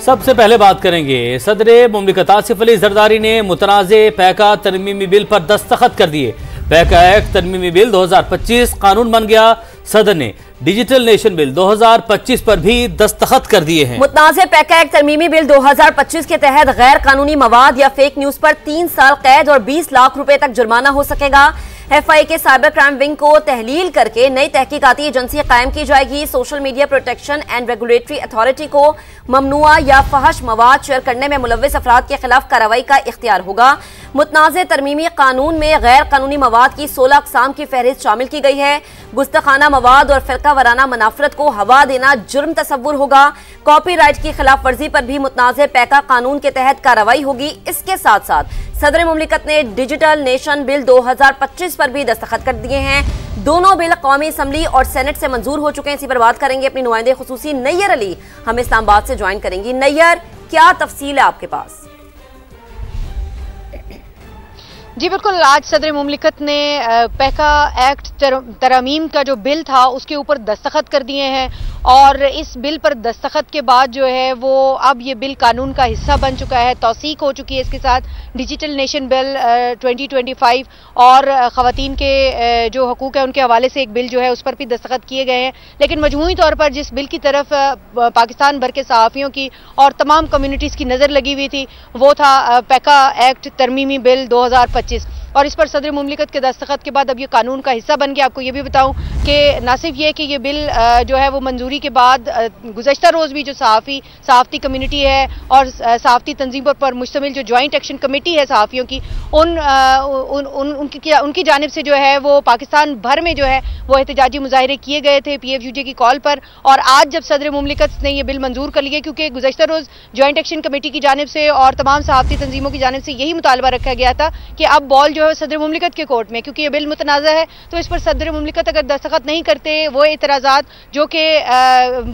سب سے پہلے بات کریں گے صدر مملکت آصف علی زرداری نے متنازع پیکا ترمیمی بل پر دستخط کر دیے۔ پیکا ایکٹ ترمیمی بل 2025 قانون بن گیا۔ صدر نے ڈیجیٹل نیشن بل 2025 پر بھی دستخط کر دیے ہیں۔ متنازع پیکا ایکٹ ترمیمی بل 2025 کے تحت غیر قانونی مواد یا فیک نیوز پر 3 سال قید اور 20 لاکھ روپے تک جرمانہ ہو سکے گا۔ ایف آئی کے سائبر کرائم ونگ کو تحلیل کر کے نئی تحقیقاتی ایجنسی قائم کی جائے گی۔ Social media protection and regulatory authority کو ممنوعہ یا فحش مواد شیئر کرنے میں ملوث افراد کے خلاف کارروائی کا اختیار ہوگا۔ متنازع ترمیمی قانون میں غیر قانونی مواد کی 16 اقسام کی فہرست شامل کی گئی ہے۔ گستاخانہ مواد اور فرقہ وارانہ منافرت کو ہوا دینا جرم تصور ہوگا۔ کاپی رائٹ کی خلاف ورزی پر بھی متنازع پیکا قانون کے تحت کارروائی ہوگی۔ اس کے ساتھ ساتھ صدر مملکت نے ڈیجیٹل نیشن بل 2025 پر بھی دستخط کر دیے ہیں۔ دونوں بل قومی اسمبلی اور سینٹ سے منظور ہو چکے ہیں۔ اسی پر بات کریں گے اپنی نمائندے خصوصی نیّر علی ہم اسلام آباد سے جوائن کریں گی۔ نیّر، کیا تفصیل ہے آپ کے پاس؟ جی بالکل، آج صدر مملکت نے پیکا ایکٹ ترامیم کا جو بل تھا اس کے اوپر دستخط کر دیے ہیں، اور اس بل پر دستخط کے بعد جو ہے وہ اب یہ بل قانون کا حصہ بن چکا ہے، توثیق ہو چکی ہے۔ اس کے ساتھ ڈیجیٹل نیشن بل 2025 اور خواتین کے جو حقوق ہیں ان کے حوالے سے ایک بل جو ہے اس پر بھی دستخط کیے گئے ہیں۔ لیکن مجموعی طور پر جس بل کی طرف پاکستان بھر کے صحافیوں کی اور تمام کمیونٹیز کی نظر لگی ہوئی تھی وہ تھا پیکا ایکٹ ترمیمی بل 2025، اور اس پر صدر مملکت کے دستخط کے بعد اب یہ قانون کا حصہ بن گیا۔ آپ کو یہ بھی بتاؤں کہ نہ صرف یہ کہ یہ بل جو ہے وہ منظوری کے بعد گزشتہ روز بھی جو صحافتی کمیونٹی ہے اور صحافتی تنظیموں پر مشتمل جو جوائنٹ ایکشن کمیٹی ہے صحافیوں کی، ان کی جانب سے جو ہے وہ پاکستان بھر میں جو ہے وہ احتجاجی مظاہرے کیے گئے تھے پی ایف یو جے کی کال پر، اور آج جب صدر مملکت نے یہ بل منظور کر لیا، کیونکہ گزشتہ روز جوائنٹ ایکشن کمیٹی کی جانب سے اور تمام صحافتی تنظیموں کی جانب سے یہی مطالبہ رکھا گیا تھا کہ اب بال جو ہے صدر مملکت کے کورٹ میں، کیونکہ یہ بل متنازع ہے تو اس پر صدر مملکت اگر دستخط نہیں کرتے، وہ اعتراضات جو کہ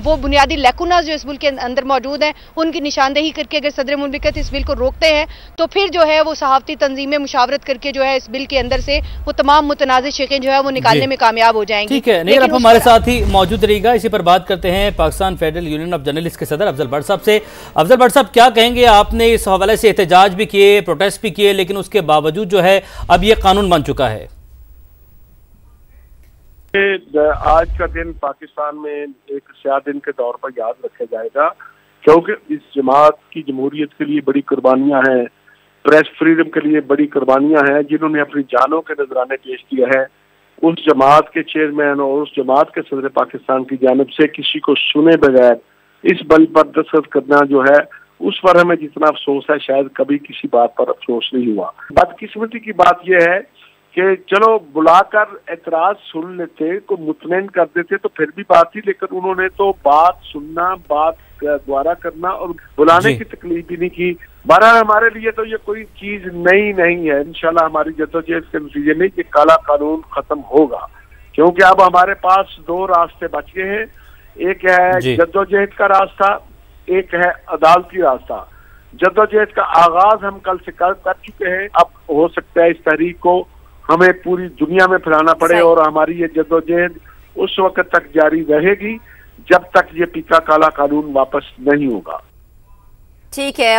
وہ بنیادی لیکوناز جو اس بل کے اندر موجود ہیں ان کی نشاندہی کر کے اگر صدر مملکت اس بل کو روکتے ہیں تو پھر جو ہے وہ صحافتی تنظیمیں مشاورت کر کے جو ہے اس بل کے اندر سے وہ تمام متنازع شقیں جو ہے وہ نکالنے میں کامیاب ہو جائیں گی۔ ٹھیک ہے نیّر، آپ ہمارے ساتھ ہی موجود رہی گا۔ اسی پر بات کرتے ہیں Pakistan federal union of journalist کے صدر افضل بٹ صاحب سے۔ افضل بٹ صاحب، کیا کہیں گے؟ آپ نے اس حوالے سے احتجاج بھی کیے، پروٹیسٹ بھی کیے، لیکن اس کے باوجود جو ہے اب یہ قانون بن چکا ہے۔ آج کا دن پاکستان میں ایک سیاہ دن کے طور پر یاد رکھا جائے گا، کیونکہ اس جماعت کی جمہوریت کے لیے بڑی قربانیاں ہیں، پریس فریڈم کے لیے بڑی قربانیاں ہیں، جنہوں نے اپنی جانوں کے نذرانے پیش کیا ہے۔ اس جماعت کے چیئرمین اور اس جماعت کے صدر پاکستان کی جانب سے کسی کو سنے بغیر اس بل پر دستخط کرنا جو ہے اس پر ہمیں جتنا افسوس ہے شاید کبھی کسی بات پر افسوس نہیں ہوا۔ بدقسمتی کی بات یہ ہے کہ چلو بلا کر اعتراض سن لیتے، کو مطمئن کر دیتے تو پھر بھی بات ہی، لیکن انہوں نے تو بات سننا، بات دوبارہ کرنا اور بلانے کی تکلیف بھی نہیں کی۔ بہرحال ہمارے لیے تو یہ کوئی چیز نئی نہیں ہے، انشاءاللہ ہماری جدوجہد کے نتیجے میں یہ کالا قانون ختم ہوگا، کیونکہ اب ہمارے پاس 2 راستے بچ گئے ہیں، ایک ہے جدوجہد کا راستہ، ایک ہے عدالتی راستہ۔ جدوجہد کا آغاز ہم کل سے کر چکے ہیں، اب ہو سکتا ہے اس تحریک کو ہمیں پوری دنیا میں پھیلانا پڑے، اور ہماری یہ جدوجہد اس وقت تک جاری رہے گی جب تک یہ پیکا کالا قانون واپس نہیں ہوگا۔ ٹھیک ہے۔